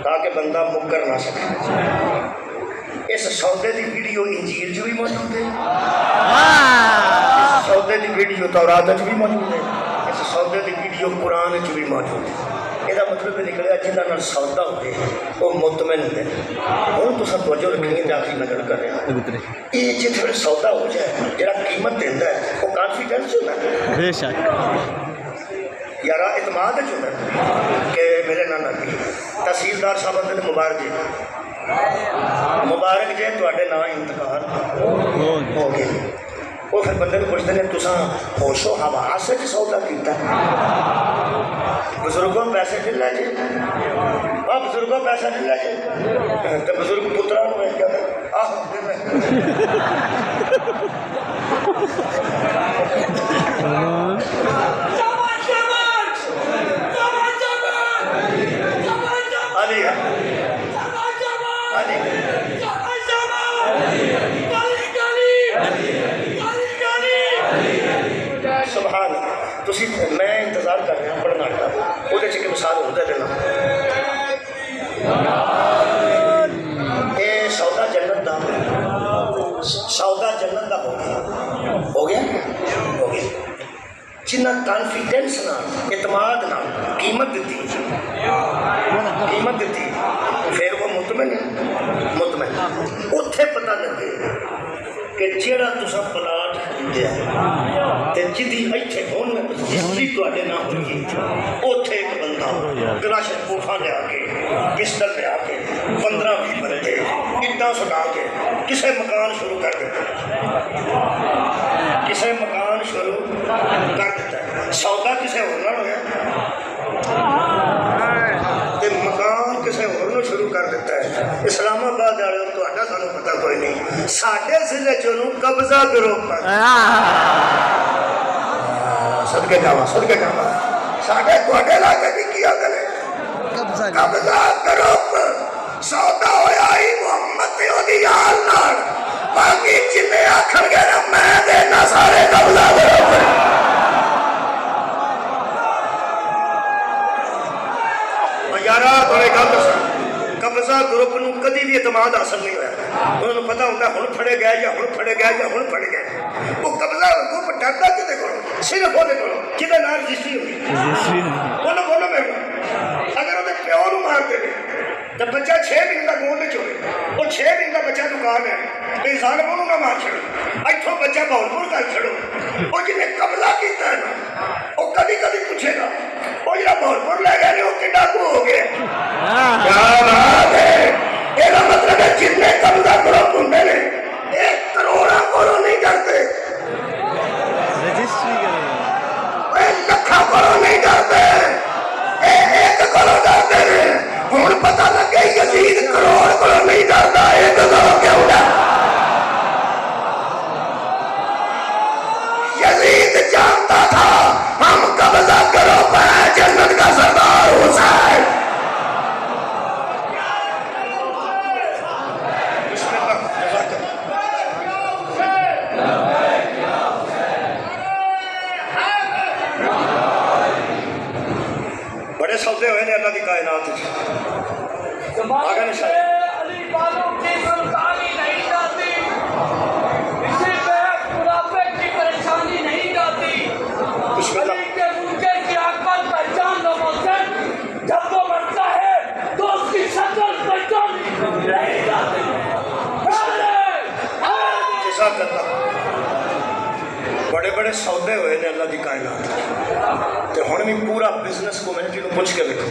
ताकि बंदा मुकर ना सके। इस सौदे की वीडियो इंजील च भी मौजूद है, इस सौदे की वीडियो तौरात च भी मौजूद है, इस सौदे की वीडियो कुरान च भी मौजूद है। यदा मतलब निकलिया जिन्होंने सौदा होते वो मुतमिन होते हैं। हूँ तुम तवज्जो रखनी है, आखिरी मैं गल कर रहा ये जिथे सौदा हो जाए जो कीमत देता है वो कॉन्फिडेंस होता है, बेशक यार इतमाद होता है कि मेरे नाल लगी तहसीलदार साहब आते मुबारक जी, मुबारक जे तुहाडे नाम इंतकाल हो गए। वो फिर बंदे को पुछते हैं तुसा होशो हवास च सौदा किया? बुजुर्गों पैसे दिला जी, बुजुर्गों पैसा दिला जी, तो बुजुर्ग पुत्रा मैं इंतजार कर रहा पढ़ना का वो एक मिसाल होता देना। ये सौदा जन्नत का, सौदा जन्नत का हो गया, हो गया, हो गया। जिन्ना कॉन्फिडेंस ना इतमाद ना कीमत दी, कीमत दी, फिर वो मुतमिन है, मुतमिन उत्थे पता लगे कि जेड़ा तुसा प्लाट खरीदया ते जिदी इत्थे हुण हिस्ट्री तुहाडे नाल होई उत्थे एक बंदा क्लाशन कोठा लिया के किस्तर लिया के 15-20 बंदे इट्टां सुटा के किसे मकान शुरू कर दिता, किसे मकान शुरू कर दिता। सौदा किसे होर नाल होया ते मकान किसे होर नाल शुरू कर दिता है। इस्लामाबाद वाले तुहाडा सानू पता कोई नहीं, साडे जिले च ओनू कब्जा ग्रुप सदके जावा, सदके जावा साडे तुहाडे इलाके दी की गल है कब्जा ग्रुप सौदा होया ही मुहम्मद ते ओदी यार नाल, बाकी जिन्ने आखणगे ना मैं देना सारे कब्जा ग्रुप। यारा थोड़े गल दस कब्जा ग्रुप नूं कदी भी इतमाद हासिल नहीं होया। उन्होंने पता होंगे हुण फड़े गए या हुण फड़े गए या हुण फड़े गए। वो कब्जा ग्रुप डरदा किते कोलों, सिर्फ ओदे कोलों जिहदे नाल रजिस्ट्री होंदी बोलो बोलो मैं अगर ओदे प्यो नूं मार देवे तो बच्चा 6 महीने का गोद विच होवे, वो 6 महीने का बच्चा दुकान है तो जालिम ओनूं ना मार छड़ो, इत्थों बच्चा बहौलपुर कर छड़ो। वो जिन्हें कब्जा किया है ना वो कभी कभी पूछेगा वो जरा बहौलपुर ले गए वो कि डाकू हो गए। क्या बात है, ਇਹਦਾ मतलब है जिन्ने कब्जा ग्रुप होंगे ने 1 करोड़ कोलों नहीं डरते, रजिस्ट्री लखा कोलों नहीं डरते, 1 करोड़ डरते हैं। हुण पता लगे यजीद करोड़ कोलों नहीं डरता, 1 करोड़ क्यों डर? यजीद जानता था हम कब्जा करो जन्नत का सरदार हुसैन। बड़े सौदे हुए ने अल्लाह की कायनात आगे निशान बड़े बड़े सौदे हुए ने अल्लाह की कायनात। तो हुण भी पूरा बिजनेस को मैं पूछ के देखो।